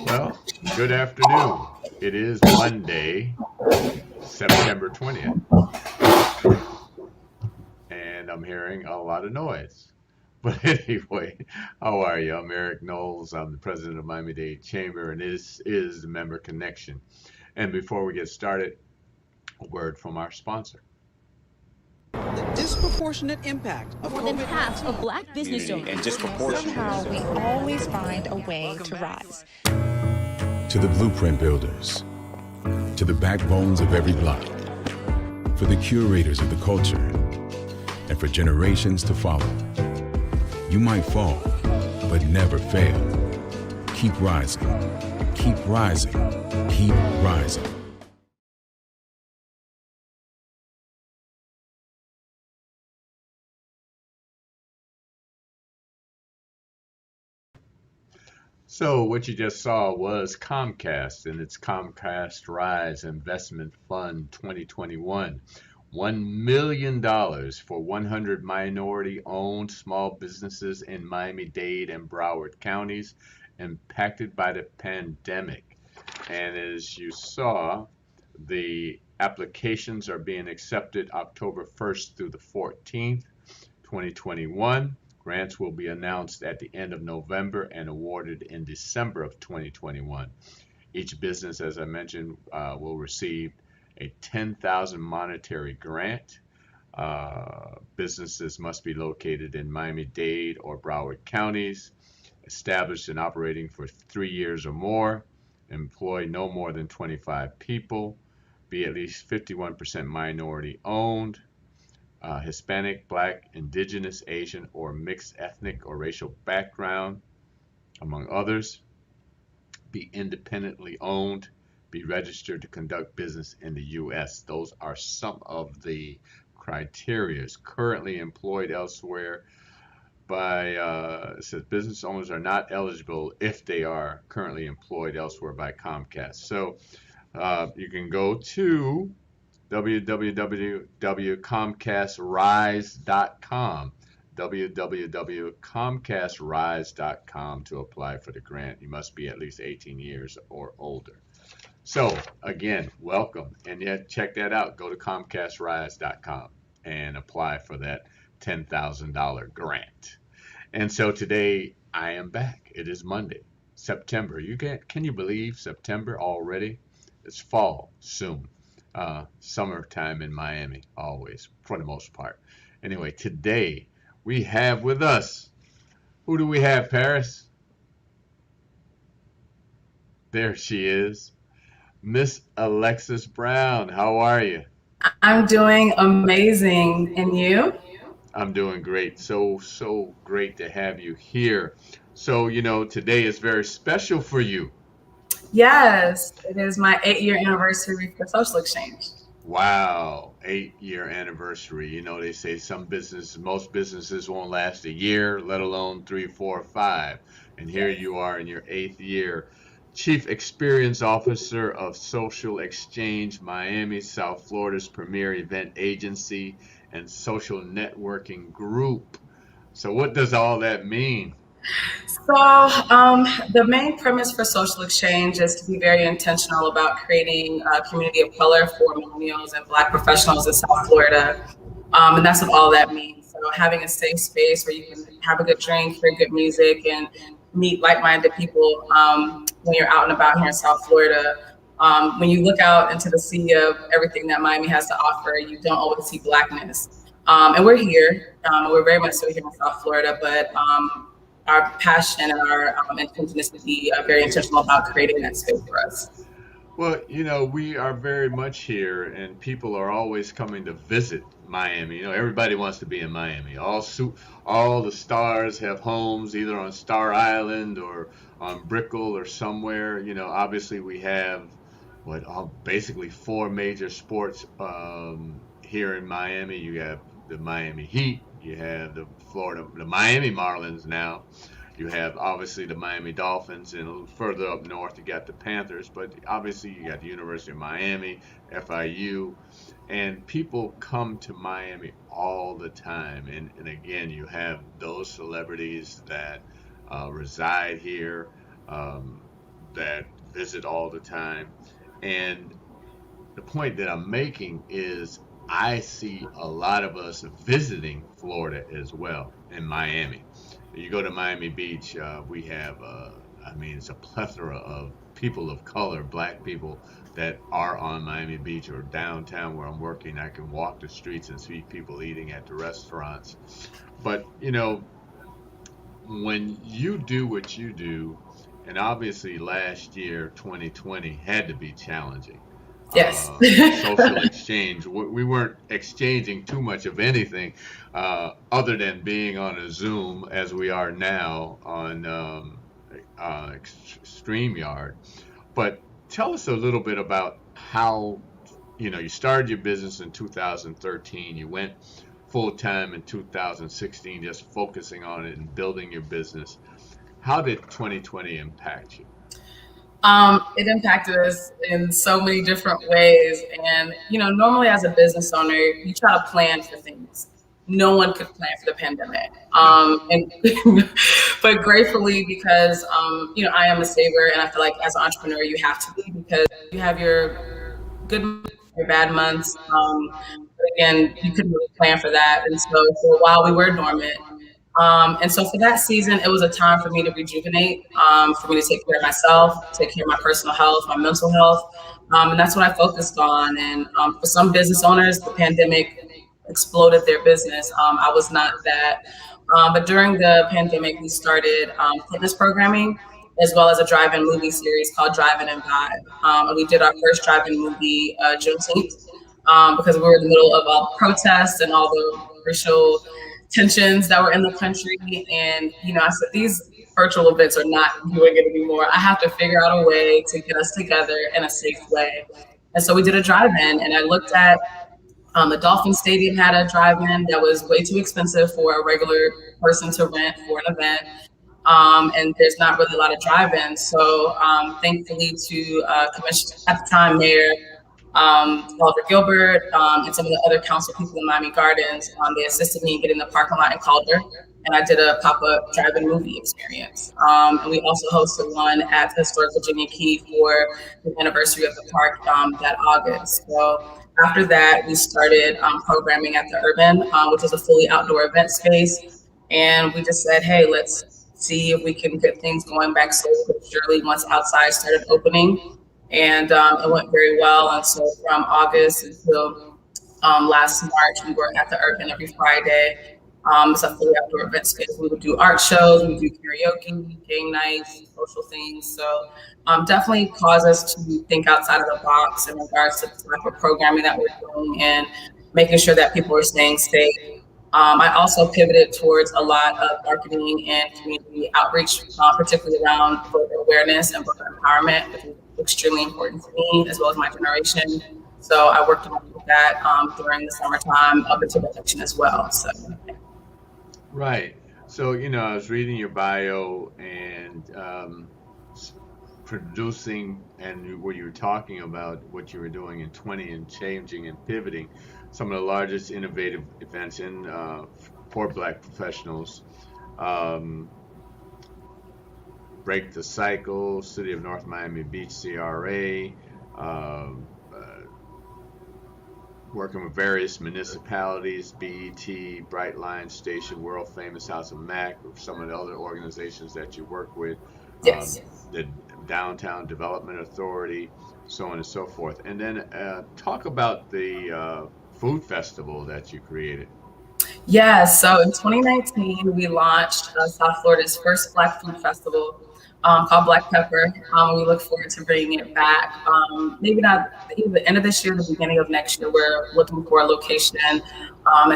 Well, good afternoon. It is Monday, September 20th, and I'm hearing a lot of noise. But anyway, how are you? I'm Eric Knowles. I'm the president of Miami-Dade Chamber, and this is the Member Connection. And before we get started, a word from our sponsor. The disproportionate impact of More than half of Black business owners. And disproportionate. Somehow we always find a way to rise. To the blueprint builders, to the backbones of every block, for the curators of the culture, and for generations to follow. You might fall, but never fail. Keep rising, keep rising, keep rising. So what you just saw was Comcast and its Comcast Rise Investment Fund 2021. $1 million for 100 minority-owned small businesses in Miami-Dade and Broward counties impacted by the pandemic. And as you saw, the applications are being accepted October 1st through the 14th, 2021. Grants will be announced at the end of November and awarded in December of 2021. Each business, as I mentioned, will receive a $10,000 monetary grant. Businesses must be located in Miami-Dade or Broward counties, established and operating for 3 years or more, employ no more than 25 people, be at least 51% minority owned, Hispanic, Black, Indigenous, Asian, or mixed ethnic or racial background, among others, be independently owned, be registered to conduct business in the U.S. Those are some of the criteria. Currently employed elsewhere by, it says business owners are not eligible if they are currently employed elsewhere by Comcast. So you can go to www.comcastrise.com www.comcastrise.com to apply for the grant. You must be at least 18 years or older. So again, welcome, and yet check that out. Go to comcastrise.com and apply for that $10,000 grant. And so today I am back. It is Monday, September. Can you believe September already? It's fall soon. Summertime in Miami, always, for the most part. Anyway, today we have with us, who do we have, Paris? There she is, Miss Alexis Brown. How are you? I'm doing amazing. And you? I'm doing great. So great to have you here. So, today is very special for you. Yes, it is my 8-year anniversary for SocialXChange. Wow, 8-year anniversary. They say most businesses won't last a year, let alone 3, 4, 5. And here you are in your 8th year. Chief Experience Officer of SocialXChange Miami, South Florida's premier event agency and social networking group. So what does all that mean? So the main premise for SocialXChange is to be very intentional about creating a community of color for millennials and Black professionals in South Florida. And that's what all that means. So having a safe space where you can have a good drink, hear good music, and meet like-minded people when you're out and about here in South Florida. When you look out into the sea of everything that Miami has to offer, you don't always see Blackness. And we're here. We're very much so here in South Florida, but our passion and our intention is to be very intentional about creating that space for us. Well, we are very much here, and people are always coming to visit Miami. Everybody wants to be in Miami. All the stars have homes either on Star Island or on Brickell or somewhere. Obviously we have basically 4 major sports here in Miami. You have the Miami Heat. You have the Miami Marlins now. You have obviously the Miami Dolphins, and a little further up north you got the Panthers, but obviously you got the University of Miami, FIU, and people come to Miami all the time. And again, you have those celebrities that reside here. that visit all the time. And the point that I'm making is I see a lot of us visiting Florida as well in Miami. You go to Miami Beach, we have, I mean, it's a plethora of people of color, black people that are on Miami Beach or downtown where I'm working. I can walk the streets and see people eating at the restaurants. But, you know, when you do what you do, and obviously last year, 2020, had to be challenging. Yes. SocialXChange, we weren't exchanging too much of anything other than being on a Zoom as we are now on StreamYard. But tell us a little bit about how, you know, you started your business in 2013, you went full time in 2016, just focusing on it and building your business. How did 2020 impact you? It impacted us in so many different ways. And, you know, normally as a business owner, you try to plan for things. No one could plan for the pandemic. But gratefully, because, you know, I am a saver, and I feel like as an entrepreneur, you have to be, because you have your good months, your bad months. But again, you couldn't really plan for that. And so for a while, we were dormant. And so for that season, it was a time for me to rejuvenate, for me to take care of myself, take care of my personal health, my mental health. And that's what I focused on. And for some business owners, the pandemic exploded their business. I was not that. But during the pandemic, we started fitness programming, as well as a drive-in movie series called Drive-In and Vibe. And we did our first drive-in movie Juneteenth, because we were in the middle of all the protests and all the racial tensions that were in the country. And, you know, I said, these virtual events are not doing it anymore. I have to figure out a way to get us together in a safe way. And so we did a drive-in, and I looked at the Dolphin Stadium had a drive-in that was way too expensive for a regular person to rent for an event. And there's not really a lot of drive-ins. So thankfully to Commissioner at the time, Mayor Oliver Gilbert, and some of the other council people in Miami Gardens, they assisted me in getting the parking lot in Calder, and I did a pop-up drive-in movie experience. And we also hosted one at the historic Virginia Key for the anniversary of the park that August. So after that, we started programming at the Urban, which is a fully outdoor event space. And we just said, hey, let's see if we can get things going back slowly but surely once outside started opening. And it went very well. And so from August until last March, we were at the Urban every Friday. It's a fully outdoor event space. We would do art shows, we would do karaoke, game nights, social things. So definitely caused us to think outside of the box in regards to the type of programming that we're doing and making sure that people are staying safe. I also pivoted towards a lot of marketing and community outreach, particularly around voter awareness and voter empowerment, which is extremely important to me as well as my generation. So I worked on that during the summertime up until the election as well. So. Right. So, you know, I was reading your bio and producing, and where you were talking about what you were doing in 20 and changing and pivoting some of the largest innovative events in for Black professionals. Break the Cycle, City of North Miami Beach CRA, working with various municipalities, BET, Brightline Station, World Famous House of Mac, some of the other organizations that you work with, Yes. The Downtown Development Authority, so on and so forth. And then talk about the food festival that you created. Yeah, so in 2019, we launched South Florida's first Black food festival called Black Pepper. We look forward to bringing it back. Maybe not either the end of this year, the beginning of next year. We're looking for a location and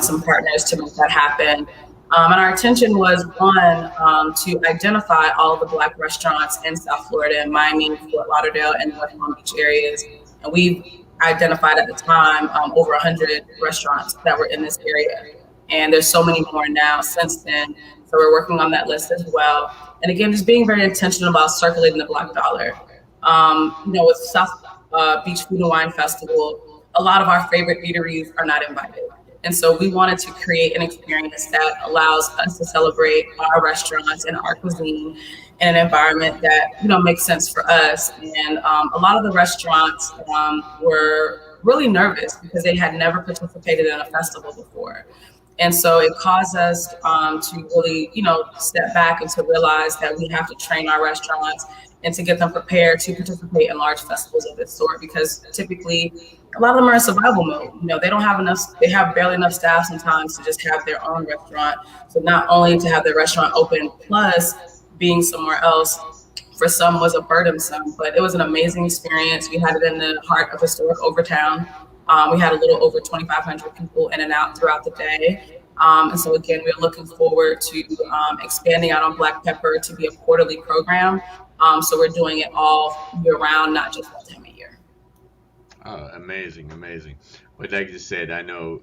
some partners to make that happen. And our intention was, one, to identify all of the Black restaurants in South Florida and Miami, Fort Lauderdale, and West Palm Beach areas. And we've identified at the time over 100 restaurants that were in this area. And there's so many more now since then. So we're working on that list as well. And again, just being very intentional about circulating the Black dollar. You know, with South Beach Food and Wine Festival, a lot of our favorite eateries are not invited. And so we wanted to create an experience that allows us to celebrate our restaurants and our cuisine in an environment that, makes sense for us. And a lot of the restaurants were really nervous because they had never participated in a festival before. And so it caused us to really, step back and to realize that we have to train our restaurants and to get them prepared to participate in large festivals of this sort, because typically a lot of them are in survival mode. They don't have enough, they have barely enough staff sometimes to just have their own restaurant. So not only to have their restaurant open, plus being somewhere else for some was a burdensome, but it was an amazing experience. We had it in the heart of historic Overtown. We had a little over 2,500 people in and out throughout the day. And so again, we're looking forward to expanding out on Black Pepper to be a quarterly program. So we're doing it all year round, not just one time a year. Amazing. But like you said, I know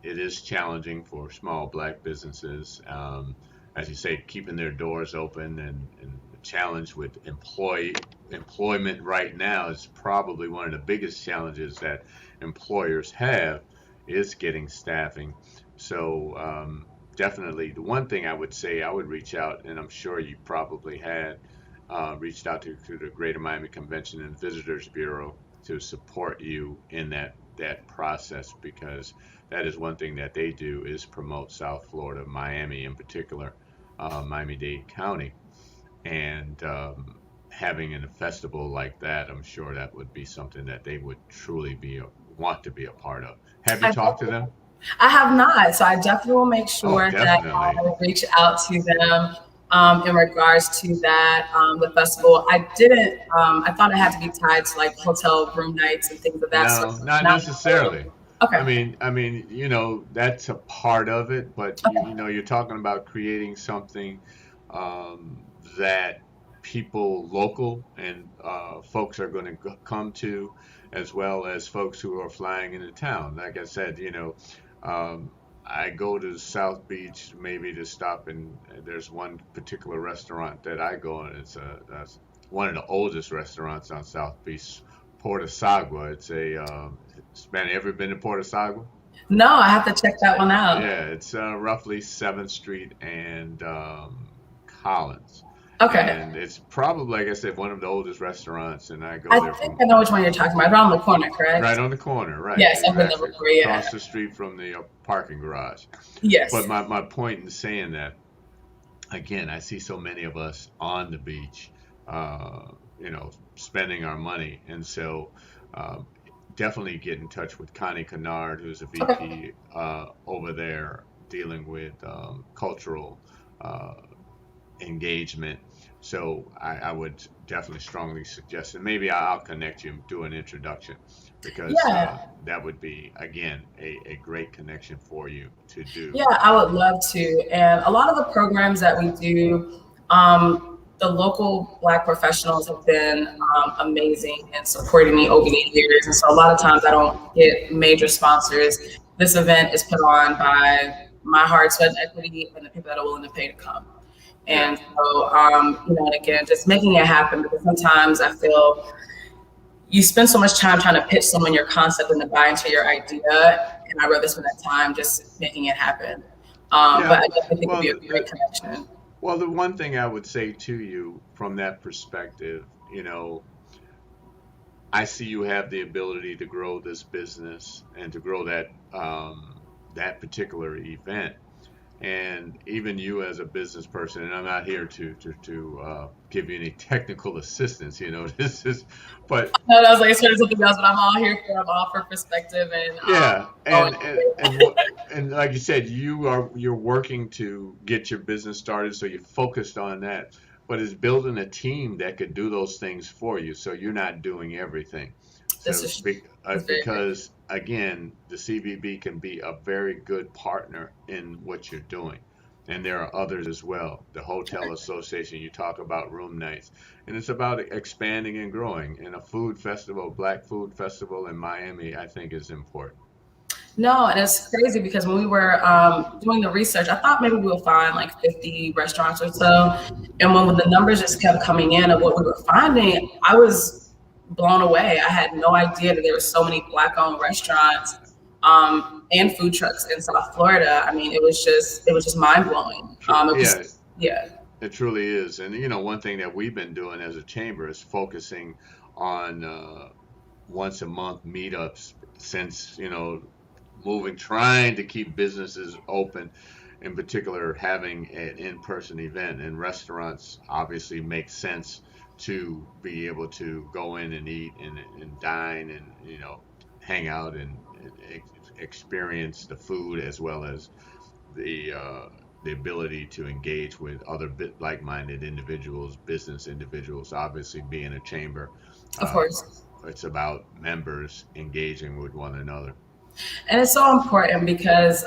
it is challenging for small Black businesses, as you say, keeping their doors open, and the challenge with employment right now is probably one of the biggest challenges that employers have, is getting staffing. So definitely the one thing I would say, I would reach out, and I'm sure you probably had reached out to the Greater Miami Convention and Visitors Bureau to support you in that process, because that is one thing that they do, is promote South Florida, Miami in particular, Miami-Dade County. And having a festival like that, I'm sure that would be something that they would truly want to be a part of. Have you talked to them? I have not, so I definitely will make sure that I will reach out to them in regards to that, the festival. I didn't, I thought it had to be tied to like hotel room nights and things of that sort. No, not necessarily. Okay. I mean, that's a part of it, but you're talking about creating something that people local and folks are going to come to, as well as folks who are flying into town. Like I said, I go to South Beach maybe to stop, and there's one particular restaurant that I go in. It's one of the oldest restaurants on South Beach, Port Sagua. It's ever been to Port Sagua? No, I have to check that one out. Yeah, it's roughly 7th Street and Collins. Okay. And it's probably, like I said, one of the oldest restaurants, and I go there. I think I know which one you're talking about. Right on the corner, correct? Right on the corner, right. Yes, I've been there before, yeah. Across the street from the parking garage. Yes. But my point in saying that, again, I see so many of us on the beach, spending our money. And so definitely get in touch with Connie Kennard, who's a VP over there dealing with cultural engagement. So I would definitely strongly suggest, and maybe I'll connect you, do an introduction, because that would be, again, a great connection for you to do. Yeah, I would love to. And a lot of the programs that we do, the local Black professionals have been amazing in supporting me over the years. And so a lot of times I don't get major sponsors. This event is put on by my hard sweat and equity and the people that are willing to pay to come. And so, and again, just making it happen, because sometimes I feel you spend so much time trying to pitch someone your concept and to buy into your idea, and I'd rather spend that time just making it happen. But I definitely think it would be a great connection. Well, the one thing I would say to you from that perspective, I see you have the ability to grow this business and to grow that particular event. And even you as a business person, and I'm not here to give you any technical assistance, this is, but no, I was like, it's something else, but I'm all here for, I'm all for perspective and and like you said, you're working to get your business started, so you're focused on that. But it's building a team that could do those things for you, so you're not doing everything. Because again, the CVB can be a very good partner in what you're doing. And there are others as well. The Hotel Association, you talk about room nights. And it's about expanding and growing. And a food festival, Black Food Festival in Miami, I think is important. No, and it's crazy because when we were doing the research, I thought maybe we'll find like 50 restaurants or so. And when the numbers just kept coming in of what we were finding, I was blown away. I had no idea that there were so many Black-owned restaurants and food trucks in South Florida. I mean, it was just mind-blowing. It truly is. And, you know, one thing that we've been doing as a chamber is focusing on once a month meetups since, you know, trying to keep businesses open, in particular having an in-person event. And restaurants obviously make sense to be able to go in and eat and dine and, you know, hang out and experience the food as well as the the ability to engage with other like-minded individuals, business individuals. Obviously, being a chamber, Of uh, course. it's about members engaging with one another. And it's so important because,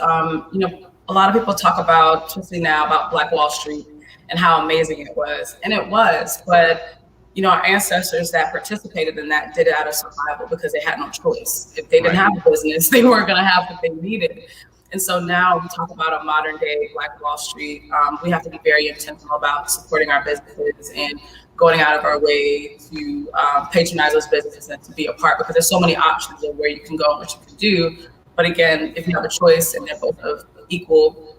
you know, a lot of people talk about, especially now, about Black Wall Street and how amazing it was. And it was, but, you know, our ancestors that participated in that did it out of survival because they had no choice. If they didn't Right. have a business, they weren't going to have what they needed. And so now we talk about a modern day Black Wall Street. We have to be very intentional about supporting our businesses and going out of our way to patronize those businesses and to be a part, because there's so many options of where you can go and what you can do. But again, if you have a choice and they're both of equal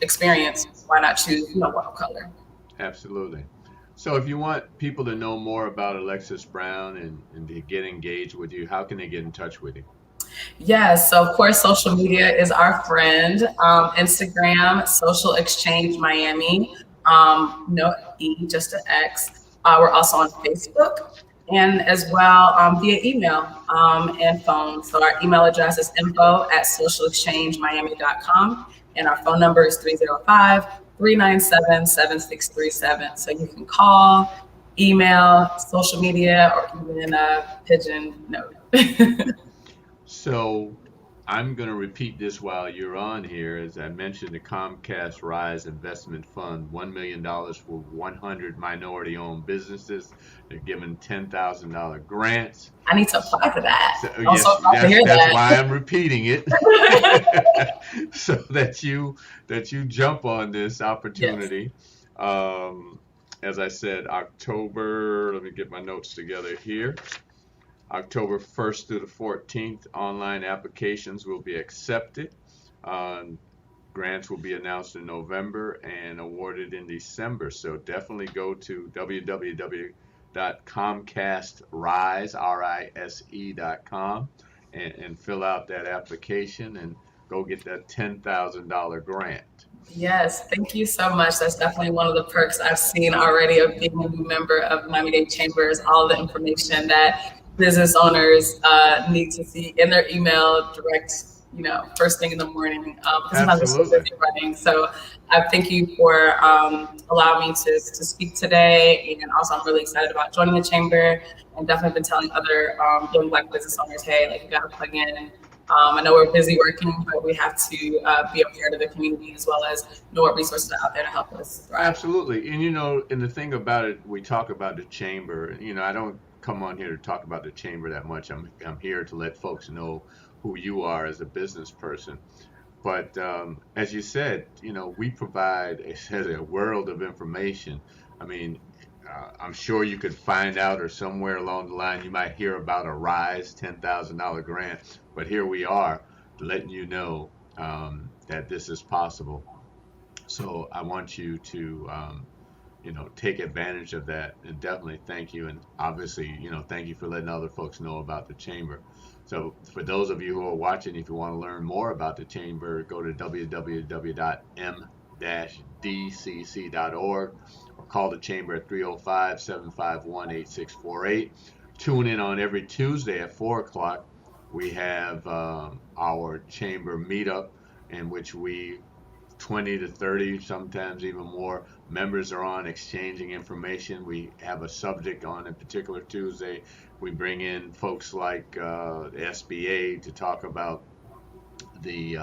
experience, why not choose, you know, one of color? Absolutely. So if you want people to know more about Alexis Brown and to get engaged with you, how can they get in touch with you? Yes, so of course, social media is our friend. Instagram, SocialXChange Miami. No E, just an X. We're also on Facebook and as well via email and phone. So our email address is info@socialexchangemiami.com and our phone number is 305-397-7637. So you can call, email, social media, or even pigeon note. So I'm going to repeat this while you're on here. As I mentioned, the Comcast Rise Investment Fund, $1 million for 100 minority-owned businesses. They're giving $10,000 grants. I need to apply for that. So, I'm yes, so glad to hear that's that. why I'm repeating it, so that you jump on this opportunity. As I said, October. Let me get my notes together here. October 1st through the 14th, online applications will be accepted. Grants will be announced in November and awarded in December. So definitely go to www.comcastrise.com and fill out that application and go get that $10,000 grant. Yes, thank you so much. That's definitely one of the perks I've seen already of being a new member of Miami-Dade Chambers. All the information that business owners need to see in their email direct, you know, first thing in the morning. Sometimes it's so busy running. So I thank you for allowing me to speak today. And also I'm really excited about joining the chamber and definitely been telling other young Black business owners, hey, like you gotta plug in. I know we're busy working, but we have to be a part of the community as well as know what resources are out there to help us thrive. Absolutely. And, you know, and the thing about it, we talk about the chamber, you know, I don't come on here to talk about the chamber that much. I'm here to let folks know who you are as a business person. But as you said, you know, we provide a world of information. I mean, I'm sure you could find out, or somewhere along the line you might hear about a Rise $10,000 grant, but here we are letting you know that this is possible. So I want you to you know, take advantage of that, and definitely thank you. And obviously, you know, thank you for letting other folks know about the chamber. So for those of you who are watching, if you want to learn more about the chamber, go to www.m-dcc.org or call the chamber at 305-751-8648. Tune in on every Tuesday at 4 o'clock. We have our chamber meetup in which 20 to 30, sometimes even more, members are on exchanging information. We have a subject on a particular Tuesday. We bring in folks like the SBA to talk about the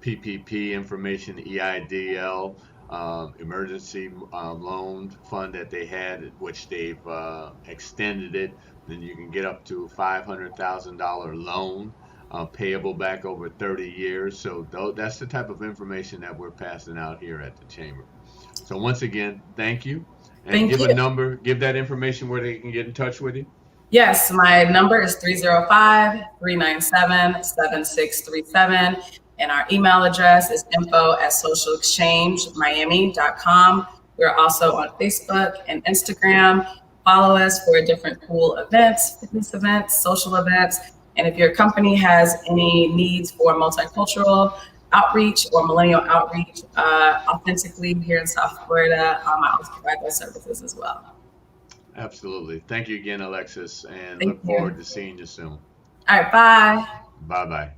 PPP information, EIDL, emergency loan fund that they had, which they've extended it. Then you can get up to a $500,000 loan. Payable back over 30 years. So that's the type of information that we're passing out here at the chamber. So once again, thank you. And give a number, give that information where they can get in touch with you. Yes, my number is 305-397-7637. And our email address is info@socialexchangemiami.com. We're also on Facebook and Instagram. Follow us for different cool events, fitness events, social events. And if your company has any needs for multicultural outreach or millennial outreach authentically here in South Florida, I also provide those services as well. Absolutely. Thank you again, Alexis, and Thank look forward you. to seeing you soon. All right, bye. Bye-bye.